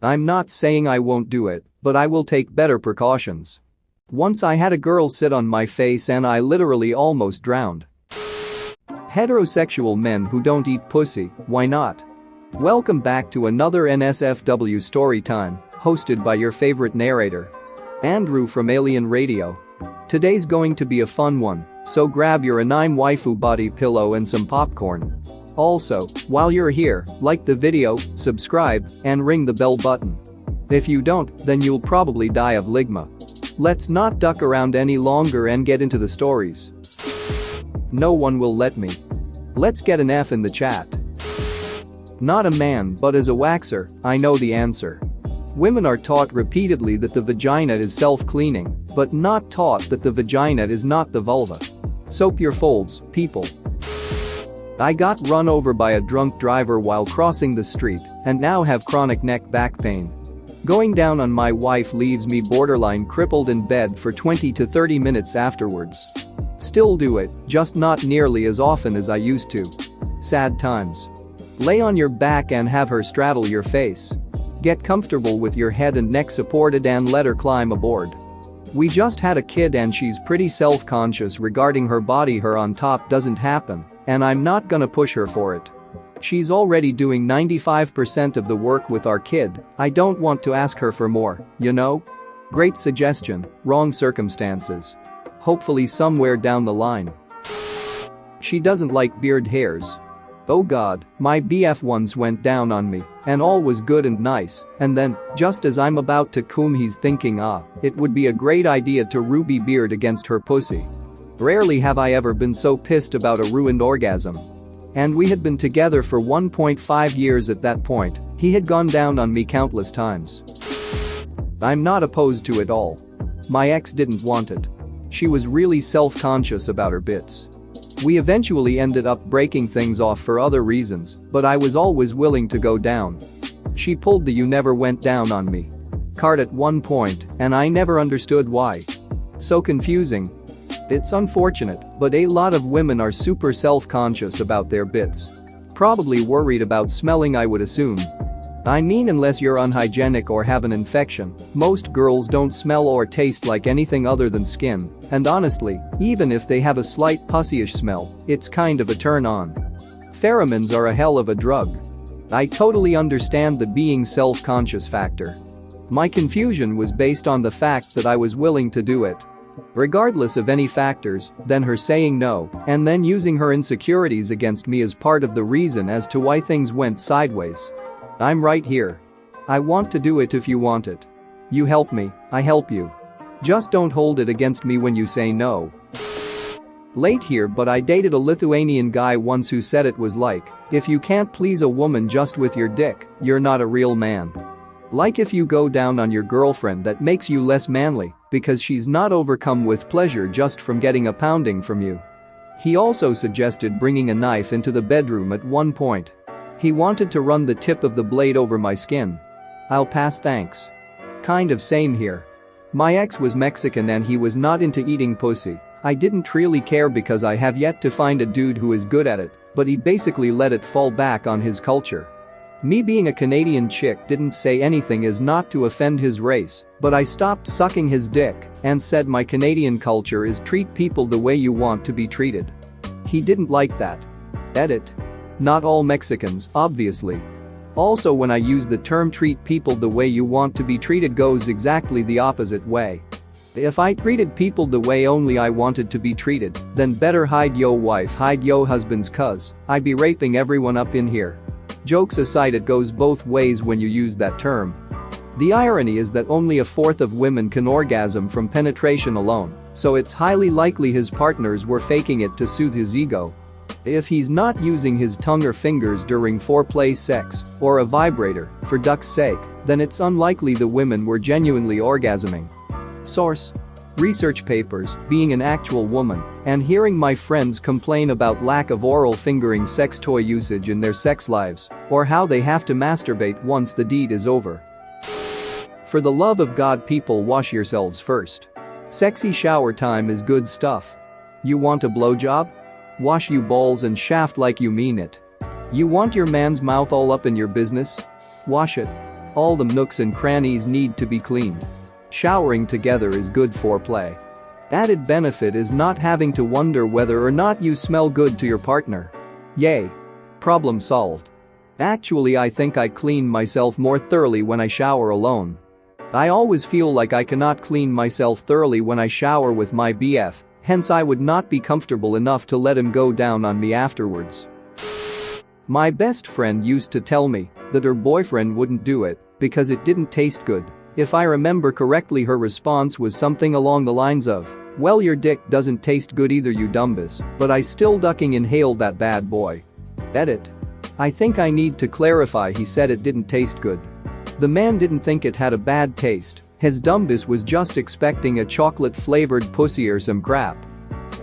I'm not saying I won't do it, but I will take better precautions. Once I had a girl sit on my face and I literally almost drowned. Heterosexual men who don't eat pussy, why not? Welcome back to another NSFW story time, hosted by your favorite narrator, Andrew from Alien Radio. Today's going to be a fun one, so grab your anime waifu body pillow and some popcorn. Also, while you're here, like the video, subscribe, and ring the bell button. If you don't, then you'll probably die of ligma. Let's not duck around any longer and get into the stories. No one will let me. Let's get an F in the chat. Not a man, but as a waxer, I know the answer. Women are taught repeatedly that the vagina is self-cleaning, but not taught that the vagina is not the vulva. Soap your folds, people. I got run over by a drunk driver while crossing the street and now have chronic neck back pain. Going down on my wife leaves me borderline crippled in bed for 20 to 30 minutes afterwards. Still do it, just not nearly as often as I used to. Sad times. Lay on your back and have her straddle your face. Get comfortable with your head and neck supported and let her climb aboard. We just had a kid and she's pretty self-conscious regarding her body. Her on top doesn't happen, and I'm not gonna push her for it. She's already doing 95% of the work with our kid. I don't want to ask her for more, you know? Great suggestion, wrong circumstances. Hopefully somewhere down the line. She doesn't like beard hairs. Oh god, my BF once went down on me, and all was good and nice, and then, just as I'm about to cum, he's thinking it would be a great idea to ruby beard against her pussy. Rarely have I ever been so pissed about a ruined orgasm. And we had been together for 1.5 years at that point. He had gone down on me countless times. I'm not opposed to it all. My ex didn't want it. She was really self-conscious about her bits. We eventually ended up breaking things off for other reasons, but I was always willing to go down. She pulled the "you never went down on me" card at one point, and I never understood why. So confusing. It's unfortunate, but a lot of women are super self-conscious about their bits. Probably worried about smelling, I would assume. I mean, unless you're unhygienic or have an infection, most girls don't smell or taste like anything other than skin, and honestly, even if they have a slight pussyish smell, it's kind of a turn on. Pheromones are a hell of a drug. I totally understand the being self-conscious factor. My confusion was based on the fact that I was willing to do it. Regardless of any factors, then her saying no, and then using her insecurities against me as part of the reason as to why things went sideways. I'm right here. I want to do it if you want it. You help me, I help you. Just don't hold it against me when you say no. Late here, but I dated a Lithuanian guy once who said it was like, if you can't please a woman just with your dick, you're not a real man. Like if you go down on your girlfriend, that makes you less manly because she's not overcome with pleasure just from getting a pounding from you. He also suggested bringing a knife into the bedroom at one point. He wanted to run the tip of the blade over my skin. I'll pass, thanks. Kind of same here. My ex was Mexican and he was not into eating pussy. I didn't really care because I have yet to find a dude who is good at it, but he basically let it fall back on his culture. Me being a Canadian chick didn't say anything as not to offend his race, but I stopped sucking his dick and said my Canadian culture is treat people the way you want to be treated. He didn't like that. Edit. Not all Mexicans, obviously. Also, when I use the term treat people the way you want to be treated goes exactly the opposite way. If I treated people the way only I wanted to be treated, then better hide yo wife, hide yo husbands, cuz I'd be raping everyone up in here. Jokes aside, it goes both ways when you use that term. The irony is that only a fourth of women can orgasm from penetration alone, so it's highly likely his partners were faking it to soothe his ego. If he's not using his tongue or fingers during foreplay sex, or a vibrator, for duck's sake, then it's unlikely the women were genuinely orgasming. Source: research papers, being an actual woman, and hearing my friends complain about lack of oral fingering sex toy usage in their sex lives, or how they have to masturbate once the deed is over. For the love of God, people, wash yourselves first. Sexy shower time is good stuff. You want a blowjob? Wash you balls and shaft like you mean it. You want your man's mouth all up in your business? Wash it. All the nooks and crannies need to be cleaned. Showering together is good foreplay. Added benefit is not having to wonder whether or not you smell good to your partner. Yay. Problem solved. Actually, I think I clean myself more thoroughly when I shower alone. I always feel like I cannot clean myself thoroughly when I shower with my BF, hence I would not be comfortable enough to let him go down on me afterwards. My best friend used to tell me that her boyfriend wouldn't do it because it didn't taste good. If I remember correctly, her response was something along the lines of, "Well, your dick doesn't taste good either, you dumbass," but I still ducking inhaled that bad boy. Edit. I think I need to clarify, he said it didn't taste good. The man didn't think it had a bad taste, his dumbass was just expecting a chocolate-flavored pussy or some crap.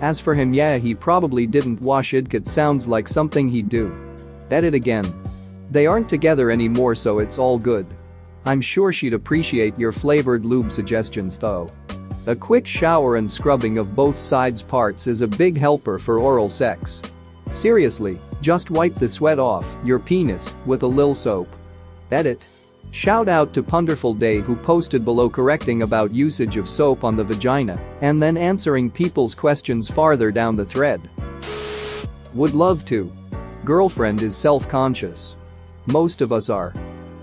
As for him, yeah, he probably didn't wash it, it sounds like something he'd do. Edit again. They aren't together anymore, so it's all good. I'm sure she'd appreciate your flavored lube suggestions though. A quick shower and scrubbing of both sides parts is a big helper for oral sex. Seriously, just wipe the sweat off your penis with a lil soap. Edit. Shout out to Punderful Day, who posted below correcting about usage of soap on the vagina and then answering people's questions farther down the thread. Would love to. Girlfriend is self-conscious. Most of us are.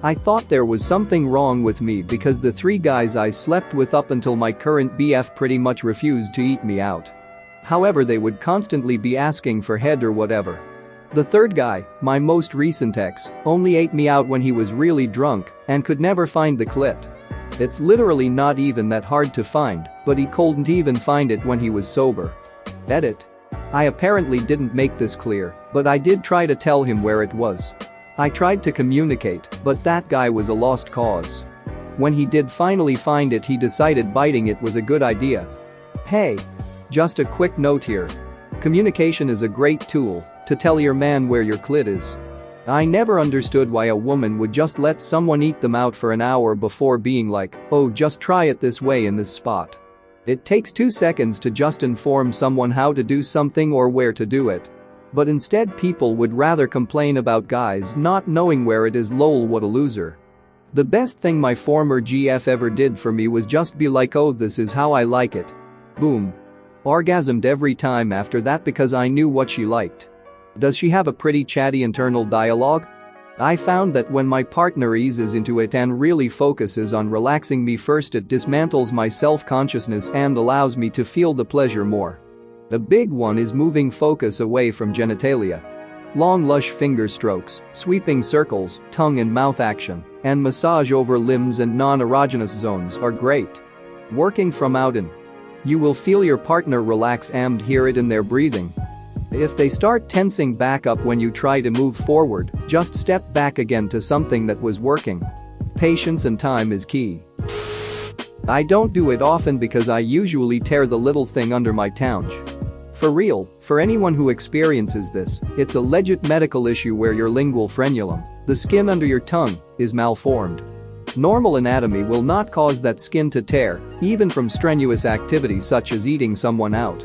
I thought there was something wrong with me because the 3 guys I slept with up until my current BF pretty much refused to eat me out. However, they would constantly be asking for head or whatever. The 3rd guy, my most recent ex, only ate me out when he was really drunk and could never find the clit. It's literally not even that hard to find, but he couldn't even find it when he was sober. Edit. I apparently didn't make this clear, but I did try to tell him where it was. I tried to communicate, but that guy was a lost cause. When he did finally find it, he decided biting it was a good idea. Hey. Just a quick note here. Communication is a great tool to tell your man where your clit is. I never understood why a woman would just let someone eat them out for an hour before being like, "Oh, just try it this way in this spot." It takes 2 seconds to just inform someone how to do something or where to do it. But instead, people would rather complain about guys not knowing where it is. Lol, what a loser. The best thing my former GF ever did for me was just be like, "Oh, this is how I like it." Boom. Orgasmed every time after that because I knew what she liked. Does she have a pretty chatty internal dialogue? I found that when my partner eases into it and really focuses on relaxing me first, it dismantles my self-consciousness and allows me to feel the pleasure more. The big one is moving focus away from genitalia. Long lush finger strokes, sweeping circles, tongue and mouth action, and massage over limbs and non-erogenous zones are great. Working from out in. You will feel your partner relax and hear it in their breathing. If they start tensing back up when you try to move forward, just step back again to something that was working. Patience and time is key. I don't do it often because I usually tear the little thing under my tongue. For real, for anyone who experiences this, it's a legit medical issue where your lingual frenulum, the skin under your tongue, is malformed. Normal anatomy will not cause that skin to tear, even from strenuous activities such as eating someone out.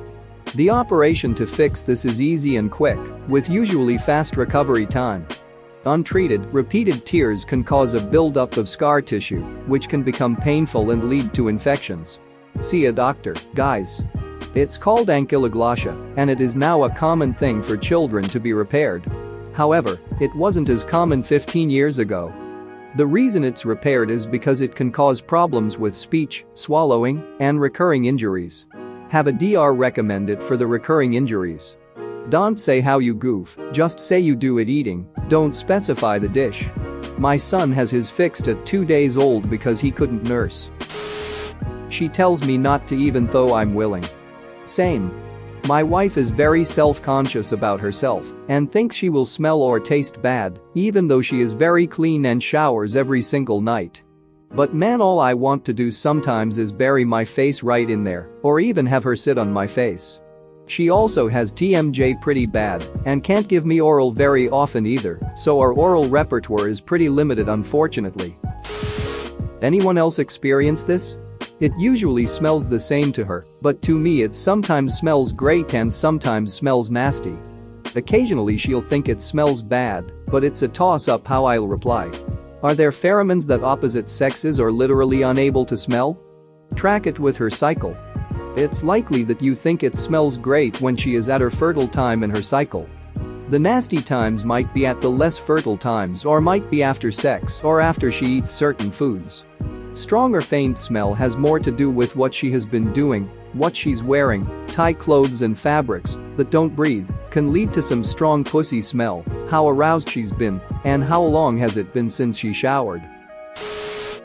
The operation to fix this is easy and quick, with usually fast recovery time. Untreated, repeated tears can cause a buildup of scar tissue, which can become painful and lead to infections. See a doctor, guys. It's called ankylosing, and it is now a common thing for children to be repaired. However, it wasn't as common 15 years ago. The reason it's repaired is because it can cause problems with speech, swallowing, and recurring injuries. Have a DR recommend it for the recurring injuries. Don't say how you goof, just say you do it eating, don't specify the dish. My son has his fixed at 2 days old because he couldn't nurse. She tells me not to even though I'm willing. Same. My wife is very self-conscious about herself and thinks she will smell or taste bad, even though she is very clean and showers every single night. But man, all I want to do sometimes is bury my face right in there or even have her sit on my face. She also has TMJ pretty bad and can't give me oral very often either, so our oral repertoire is pretty limited, unfortunately. Anyone else experience this? It usually smells the same to her, but to me it sometimes smells great and sometimes smells nasty. Occasionally she'll think it smells bad, but it's a toss-up how I'll reply. Are there pheromones that opposite sexes are literally unable to smell? Track it with her cycle. It's likely that you think it smells great when she is at her fertile time in her cycle. The nasty times might be at the less fertile times or might be after sex or after she eats certain foods. Strong or faint smell has more to do with what she has been doing, what she's wearing, tight clothes and fabrics that don't breathe can lead to some strong pussy smell, how aroused she's been, and how long has it been since she showered.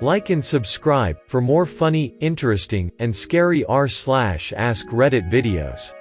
Like and subscribe for more funny, interesting, and scary r/ask Reddit videos.